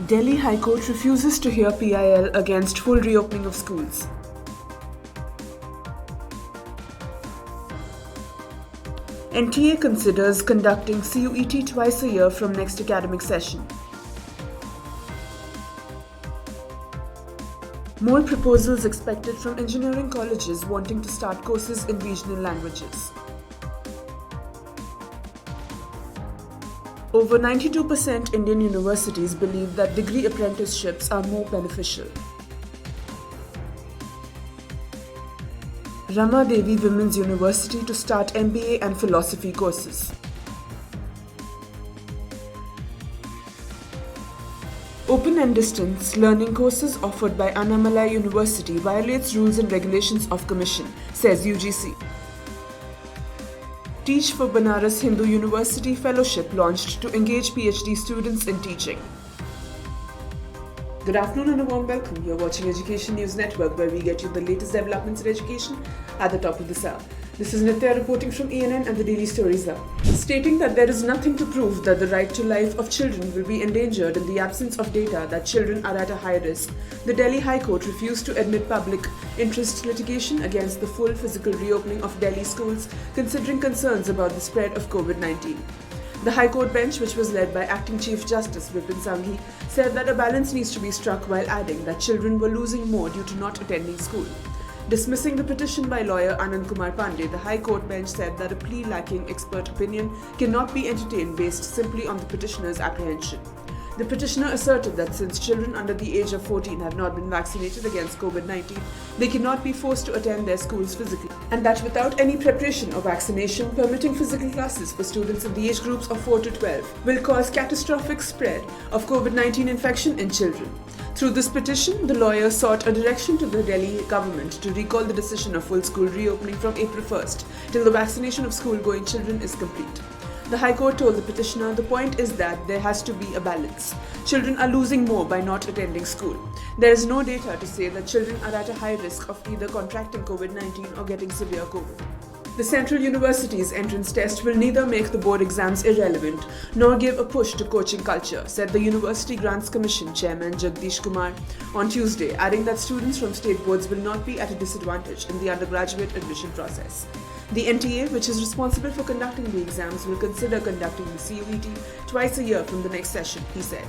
Delhi High Court refuses to hear PIL against full reopening of schools. NTA considers conducting CUET twice a year from next academic session. More proposals expected from engineering colleges wanting to start courses in regional languages. Over 92% Indian universities believe that degree apprenticeships are more beneficial. Rama Devi Women's University to start MBA and philosophy courses. Open and distance learning courses offered by Annamalai University violates rules and regulations of Commission, says UGC. Teach for Banaras Hindu University Fellowship launched to engage PhD students in teaching. Good afternoon and a warm welcome. You're watching Education News Network, where we get you the latest developments in education at the top of this hour. This is Nitya reporting from ENN and the Daily Stories Hour. Stating that there is nothing to prove that the right to life of children will be endangered in the absence of data that children are at a high risk, the Delhi High Court refused to admit public interest litigation against the full physical reopening of Delhi schools, considering concerns about the spread of COVID-19. The High Court bench, which was led by Acting Chief Justice Vipin Sanghi, said that a balance needs to be struck while adding that children were losing more due to not attending school. Dismissing the petition by lawyer Anand Kumar Pandey, the High Court bench said that a plea lacking expert opinion cannot be entertained based simply on the petitioner's apprehension. The petitioner asserted that since children under the age of 14 have not been vaccinated against COVID-19, they cannot be forced to attend their schools physically, and that without any preparation or vaccination, permitting physical classes for students in the age groups of 4 to 12 will cause catastrophic spread of COVID-19 infection in children. Through this petition, the lawyer sought a direction to the Delhi government to recall the decision of full school reopening from April 1st till the vaccination of school-going children is complete. The High Court told the petitioner the point is that there has to be a balance. Children are losing more by not attending school. There is no data to say that children are at a high risk of either contracting COVID-19 or getting severe COVID. The Central University's entrance test will neither make the board exams irrelevant nor give a push to coaching culture, said the University Grants Commission Chairman Jagdish Kumar on Tuesday, adding that students from state boards will not be at a disadvantage in the undergraduate admission process. The NTA, which is responsible for conducting the exams, will consider conducting the CUET twice a year from the next session, he said.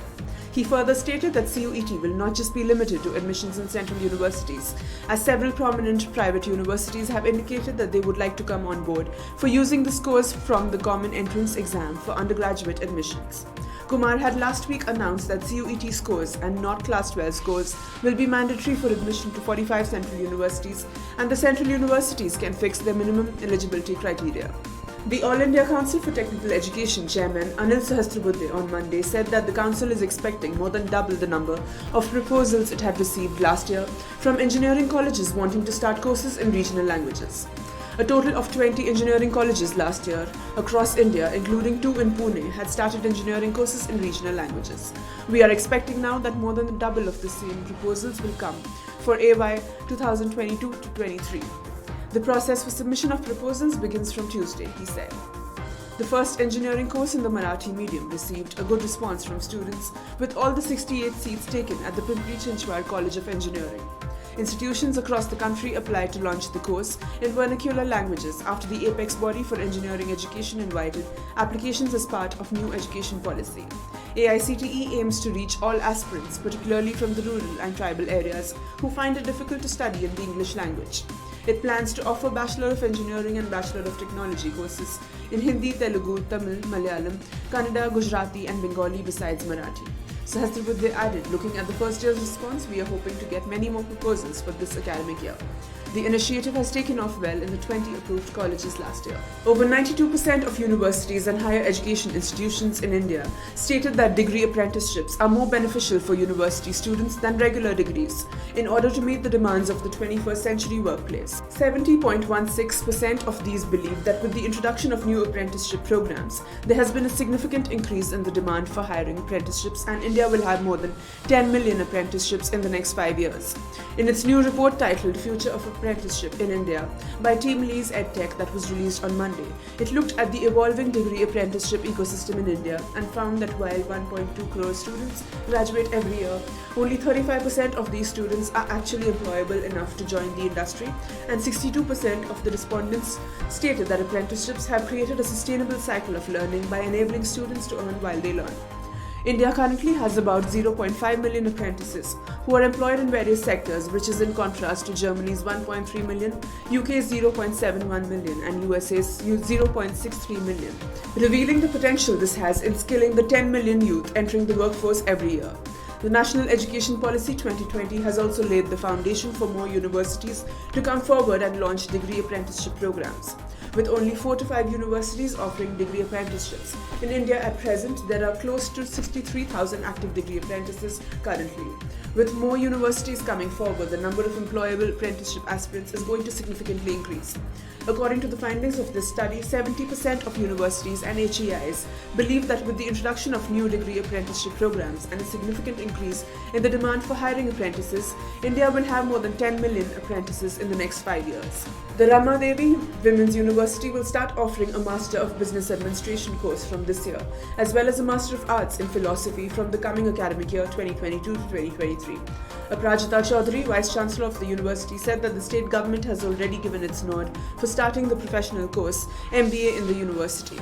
He further stated that CUET will not just be limited to admissions in central universities, as several prominent private universities have indicated that they would like to come on board for using the scores from the common entrance exam for undergraduate admissions. Kumar had last week announced that CUET scores and not Class 12 scores will be mandatory for admission to 45 central universities, and the central universities can fix their minimum eligibility criteria. The All India Council for Technical Education Chairman Anil Sahasrabudhe on Monday said that the council is expecting more than double the number of proposals it had received last year from engineering colleges wanting to start courses in regional languages. A total of 20 engineering colleges last year across India, including 2 in Pune, had started engineering courses in regional languages. We are expecting now that more than double of the same proposals will come for AY 2022-23. The process for submission of proposals begins from Tuesday, he said. The first engineering course in the Marathi medium received a good response from students, with all the 68 seats taken at the Pimpri Chinchwad College of Engineering. Institutions across the country applied to launch the course in vernacular languages after the apex body for engineering education invited applications as part of new education policy. AICTE aims to reach all aspirants, particularly from the rural and tribal areas, who find it difficult to study in the English language. It plans to offer Bachelor of Engineering and Bachelor of Technology courses in Hindi, Telugu, Tamil, Malayalam, Kannada, Gujarati and Bengali besides Marathi. Sahasrabudhe added, looking at the first year's response, we are hoping to get many more proposals for this academic year. The initiative has taken off well in the 20 approved colleges last year. Over 92% of universities and higher education institutions in India stated that degree apprenticeships are more beneficial for university students than regular degrees in order to meet the demands of the 21st century workplace. 70.16% of these believe that with the introduction of new apprenticeship programs, there has been a significant increase in the demand for hiring apprenticeships, and India will have more than 10 million apprenticeships in the next 5 years. In its new report titled Future of apprenticeship in India by Team Lee's EdTech that was released on Monday. It looked at the evolving degree apprenticeship ecosystem in India and found that while 1.2 crore students graduate every year, only 35% of these students are actually employable enough to join the industry, and 62% of the respondents stated that apprenticeships have created a sustainable cycle of learning by enabling students to earn while they learn. India currently has about 0.5 million apprentices who are employed in various sectors, which is in contrast to Germany's 1.3 million, UK's 0.71 million, and USA's 0.63 million, revealing the potential this has in skilling the 10 million youth entering the workforce every year. The National Education Policy 2020 has also laid the foundation for more universities to come forward and launch degree apprenticeship programs. With only 4 to 5 universities offering degree apprenticeships in India at present, there are close to 63,000 active degree apprentices currently. With more universities coming forward, the number of employable apprenticeship aspirants is going to significantly increase. According to the findings of this study, 70% of universities and HEIs believe that with the introduction of new degree apprenticeship programs and a significant increase in the demand for hiring apprentices, India will have more than 10 million apprentices in the next 5 years. The Ramadevi Women's University will start offering a Master of Business Administration course from this year, as well as a Master of Arts in Philosophy from the coming academic year 2022 to 2023. Aprajita Chaudhary, Vice Chancellor of the university, said that the state government has already given its nod for starting the professional course MBA in the university.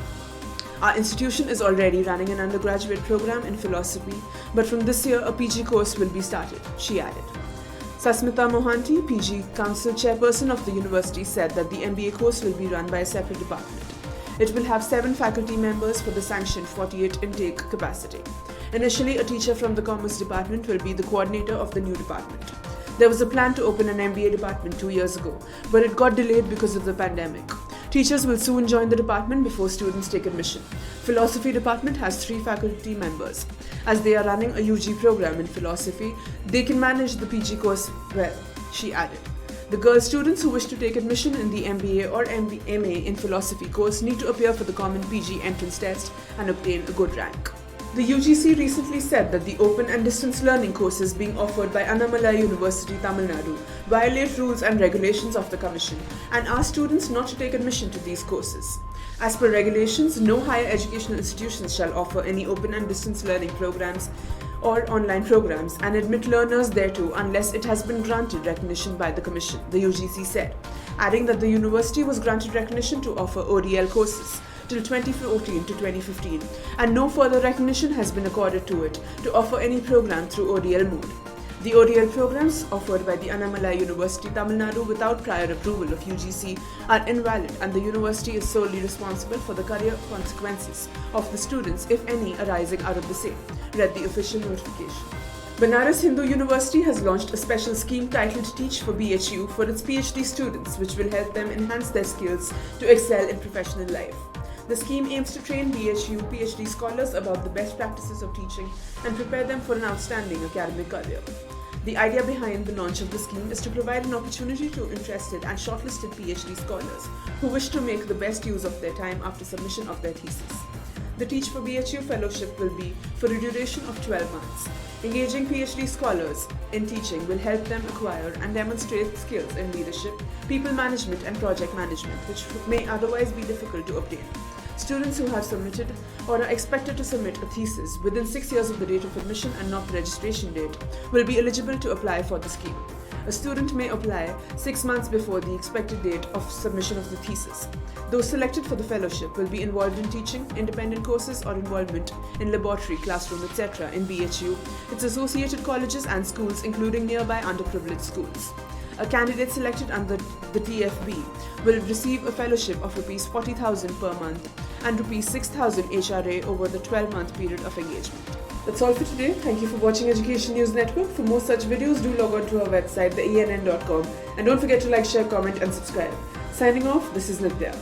Our institution is already running an undergraduate program in philosophy, but from this year a PG course will be started, she added. Sasmita Mohanty, PG Council Chairperson of the university, said that the MBA course will be run by a separate department. It will have 7 faculty members for the sanctioned 48 intake capacity. Initially, a teacher from the Commerce Department will be the coordinator of the new department. There was a plan to open an MBA department 2 years ago, but it got delayed because of the pandemic. Teachers will soon join the department before students take admission. Philosophy department has 3 faculty members. As they are running a UG program in philosophy, they can manage the PG course well, she added. The girl students who wish to take admission in the MBA or MA in philosophy course need to appear for the common PG entrance test and obtain a good rank. The UGC recently said that the open and distance learning courses being offered by Annamalai University, Tamil Nadu violate rules and regulations of the Commission and asked students not to take admission to these courses. As per regulations, no higher educational institutions shall offer any open and distance learning programs or online programs and admit learners thereto unless it has been granted recognition by the Commission, the UGC said, adding that the university was granted recognition to offer ODL courses till 2014 to 2015, and no further recognition has been accorded to it to offer any program through ODL mode. The ODL programs offered by the Annamalai University, Tamil Nadu without prior approval of UGC are invalid, and the university is solely responsible for the career consequences of the students, if any, arising out of the same, read the official notification. Banaras Hindu University has launched a special scheme titled Teach for BHU for its PhD students, which will help them enhance their skills to excel in professional life. The scheme aims to train BHU PhD scholars about the best practices of teaching and prepare them for an outstanding academic career. The idea behind the launch of the scheme is to provide an opportunity to interested and shortlisted PhD scholars who wish to make the best use of their time after submission of their thesis. The Teach for BHU Fellowship will be for a duration of 12 months. Engaging PhD scholars in teaching will help them acquire and demonstrate skills in leadership, people management and project management, which may otherwise be difficult to obtain. Students who have submitted or are expected to submit a thesis within 6 years of the date of admission and not the registration date will be eligible to apply for the scheme. A student may apply 6 months before the expected date of submission of the thesis. Those selected for the fellowship will be involved in teaching, independent courses or involvement in laboratory, classroom, etc. in BHU, its associated colleges and schools including nearby underprivileged schools. A candidate selected under the TFB will receive a fellowship of Rs 40,000 per month and Rs 6,000 HRA over the 12-month period of engagement. That's all for today. Thank you for watching Education News Network. For more such videos, do log on to our website, theENN.com, and don't forget to like, share, comment and subscribe. Signing off, this is Nitya.